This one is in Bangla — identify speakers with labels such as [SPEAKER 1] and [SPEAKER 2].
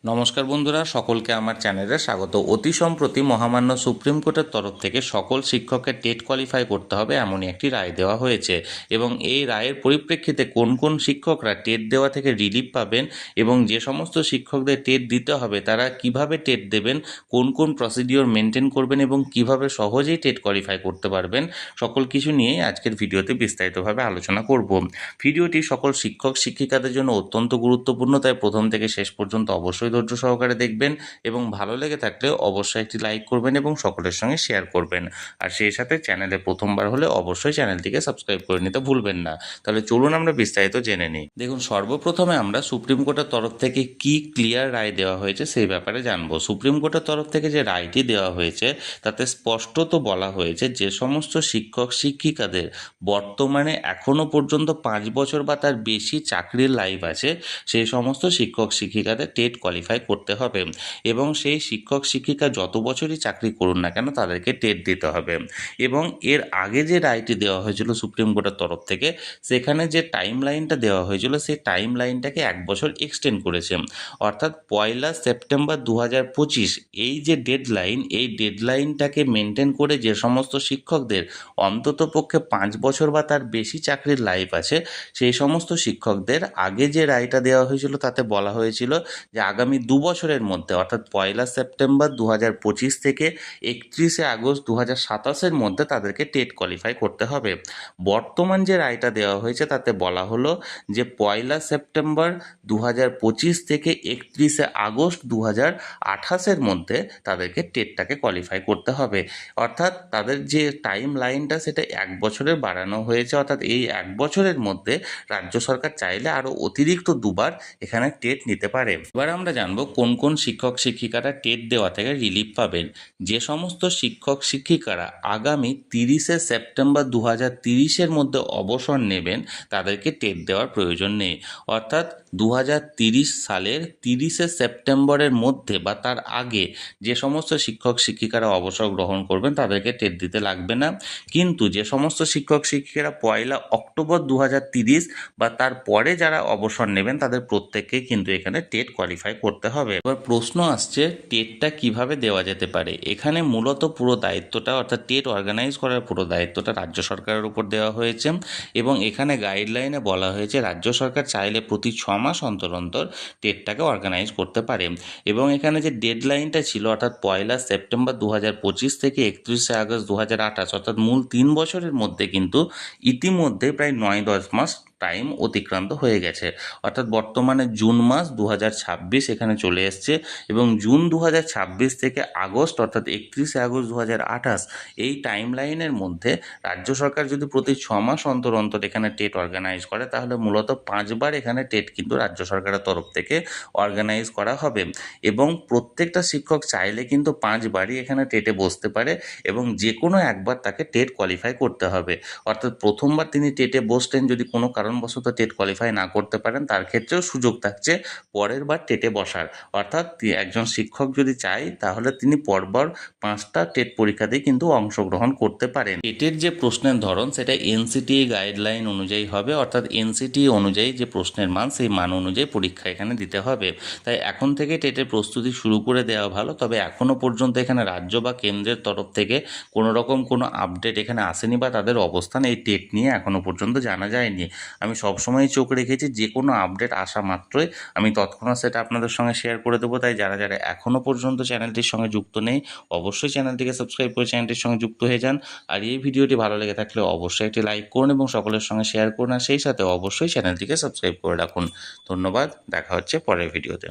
[SPEAKER 1] নমস্কার বন্ধুরা, সকলকে আমার চ্যানেলে স্বাগত। অতি সম্প্রতি মহামান্য সুপ্রিম কোর্টের তরফ থেকে সকল শিক্ষককে টেট কোয়ালিফাই করতে হবে এমনই একটি রায় দেওয়া হয়েছে এবং এই রায়ের পরিপ্রেক্ষিতে কোন কোন শিক্ষকরা টেট দেওয়া থেকে রিলিফ পাবেন এবং যে সমস্ত শিক্ষকদের টেট দিতে হবে তারা কিভাবে টেট দেবেন, কোন কোন প্রসিডিওর মেনটেন করবেন এবং কিভাবে সহজেই টেট কোয়ালিফাই করতে পারবেন, সকল কিছু নিয়েই আজকের ভিডিওতে বিস্তারিতভাবে আলোচনা করব। ভিডিওটি সকল শিক্ষক শিক্ষিকাদের জন্য অত্যন্ত গুরুত্বপূর্ণ, তাই প্রথম থেকে শেষ পর্যন্ত অবশ্যই ধৈর্য সহকারে দেখবেন এবং ভালো লেগে থাকলে অবশ্যই একটি লাইক করবেন এবং সকলের সঙ্গে শেয়ার করবেন। আর সেই সাথে চ্যানেলে প্রথমবার হলে অবশ্যই চ্যানেলটিকে সাবস্ক্রাইব করে নিতে ভুলবেন না। তাহলে চলুন আমরা বিস্তারিত জেনে নিই। দেখুন, সর্বপ্রথমে আমরা সুপ্রিম কোর্টের তরফ থেকে কি ক্লিয়ার রায় দেওয়া হয়েছে সেই ব্যাপারে জানবো। সুপ্রিম কোর্টের তরফ থেকে যে রায়টি দেওয়া হয়েছে তাতে স্পষ্টত বলা হয়েছে যে সমস্ত শিক্ষক শিক্ষিকাদের বর্তমানে এখনও পর্যন্ত 5 বছর বা তার বেশি চাকরির লাইফ আছে সেই সমস্ত শিক্ষক শিক্ষিকাদের টেট কোয়ালিফাই করতে হবে এবং সেই শিক্ষক শিক্ষিকা যত বছরই চাকরি করুন না কেন তাদেরকে টেট দিতে হবে। এবং এর আগে যে রায়টি দেওয়া হয়েছিল সুপ্রিম কোর্টের তরফ থেকে, সেখানে যে টাইম লাইনটা দেওয়া হয়েছিল সেই টাইম লাইনটাকে 1 বছর এক্সটেন্ড করেছে, অর্থাৎ 1 সেপ্টেম্বর 2025 এই যে ডেডলাইন, এই ডেডলাইনটাকে মেনটেন করে যে সমস্ত শিক্ষকদের অন্ততপক্ষে 5 বছর বা তার বেশি চাকরির লাইফ আছে সেই সমস্ত শিক্ষকদের আগে যে রায়টা দেওয়া হয়েছিল তাতে বলা হয়েছিল যে আগামী 2 বছরের মধ্যে অর্থাৎ 1 সেপ্টেম্বর 2025 থেকে 31 আগস্ট 2027 মধ্যে তাদেরকে টেট কোয়ালিফাই করতে হবে। বর্তমান যে রায়টা দেওয়া হয়েছে তাতে বলা হলো যে 1 সেপ্টেম্বর 2025 থেকে 31 আগস্ট 2028 মধ্যে তাদেরকে টেটটাকে কোয়ালিফাই করতে হবে। অর্থাৎ তাদের যে টাইম লাইনটা সেটা 1 বছরের বাড়ানো হয়েছে, অর্থাৎ এই 1 বছরের মধ্যে রাজ্য সরকার চাইলে আরও অতিরিক্ত 2বার এখানে টেট নিতে পারে। এবার আমরা জানবো কোন কোন শিক্ষক শিক্ষিকারা টেট দেওয়া থেকে রিলিফ পাবেন। যে সমস্ত শিক্ষক শিক্ষিকারা আগামী 30 সেপ্টেম্বর 2030 মধ্যে অবসর নেবেন তাদেরকে টেট দেওয়ার প্রয়োজন নেই, অর্থাৎ 2030 সালের 30 সেপ্টেম্বরের মধ্যে বা তার আগে যে সমস্ত শিক্ষক শিক্ষিকারা অবসর গ্রহণ করবেন তাদেরকে টেট দিতে লাগবে না। কিন্তু যে সমস্ত শিক্ষক শিক্ষিকারা 1 অক্টোবর 2030 বা তার পরে যারা অবসর নেবেন তাদের প্রত্যেককেই কিন্তু এখানে টেট কোয়ালিফাই করতে হবে। এবার প্রশ্ন আসছে টেটটা কিভাবে দেওয়া যেতে পারে। এখানে মূলত পুরো দায়িত্বটা অর্থাৎ টেট অর্গানাইজ করার পুরো দায়িত্বটা রাজ্য সরকারের উপর দেওয়া হয়েছে এবং এখানে গাইডলাইনে বলা হয়েছে রাজ্য সরকার চাইলে প্রতি 6 মাস অন্তর অন্তর টেটটাকে অর্গানাইজ করতে পারে। এবং এখানে যে ডেডলাইনটা ছিল অর্থাৎ 1 সেপ্টেম্বর 2025 থেকে 31 আগস্ট 2028 অর্থাৎ মূল 3 বছরের মধ্যে কিন্তু ইতিমধ্যে প্রায় 9-10 মাস টাইম অতিক্রান্ত হয়ে গেছে। অর্থাৎ বর্তমানে জুন মাস 2026 এখানে চলে এসছে এবং জুন 2026 থেকে আগস্ট অর্থাৎ 31 আগস্ট 2028 এই টাইম লাইনের মধ্যে রাজ্য সরকার যদি প্রতি 6 মাস অন্তর অন্তর এখানে টেট অর্গানাইজ করে তাহলে মূলত 5বার এখানে টেট কিন্তু রাজ্য সরকারের তরফ থেকে অর্গানাইজ করা হবে এবং প্রত্যেকটা শিক্ষক চাইলে কিন্তু 5বারই এখানে টেটে বসতে পারে এবং যে কোনো একবার তাকে টেট কোয়ালিফাই করতে হবে। অর্থাৎ প্রথমবার তিনি টেটে বসলেন, যদি কোনো কারণবশত টেট কোয়ালিফাই না করতে পারেন তার ক্ষেত্রেও সুযোগ থাকছে পরের বার টেটে বসার। অর্থাৎ একজন শিক্ষক যদি চায় তাহলে তিনি পরপর 5টা টেট পরীক্ষাতেই কিন্তু অংশগ্রহণ করতে পারেন। টেটের যে প্রশ্নের ধরন সেটা এনসিটিই গাইডলাইন অনুযায়ী হবে, অর্থাৎ এনসিটিই অনুযায়ী যে প্রশ্নের মান সেই মান অনুযায়ী পরীক্ষা এখানে দিতে হবে। তাই এখন থেকে টেটের প্রস্তুতি শুরু করে দেওয়া ভালো। তবে এখনও পর্যন্ত এখানে রাজ্য বা কেন্দ্রের তরফ থেকে কোনো রকম কোনো আপডেট এখানে আসেনি বা তাদের অবস্থান এই টেট নিয়ে এখনও পর্যন্ত জানা যায়নি। আমি সবসময় চোখ রেখেছি যে কোনো আপডেট আসা মাত্রই আমি তৎক্ষণাৎ সেটা আপনাদের সঙ্গে শেয়ার করে দেবো। তাই যারা যারা এখনও পর্যন্ত চ্যানেলটির সঙ্গে যুক্ত নেই অবশ্যই চ্যানেলটিকে সাবস্ক্রাইব করে চ্যানেলটির সঙ্গে যুক্ত হয়ে যান। আর এই ভিডিওটি ভালো লেগে থাকলে অবশ্যই একটি লাইক করুন এবং সকলের সঙ্গে শেয়ার করুন, আর সেই সাথে অবশ্যই চ্যানেলটিকে সাবস্ক্রাইব করে রাখুন। ধন্যবাদ, দেখা হচ্ছে পরের ভিডিওতে।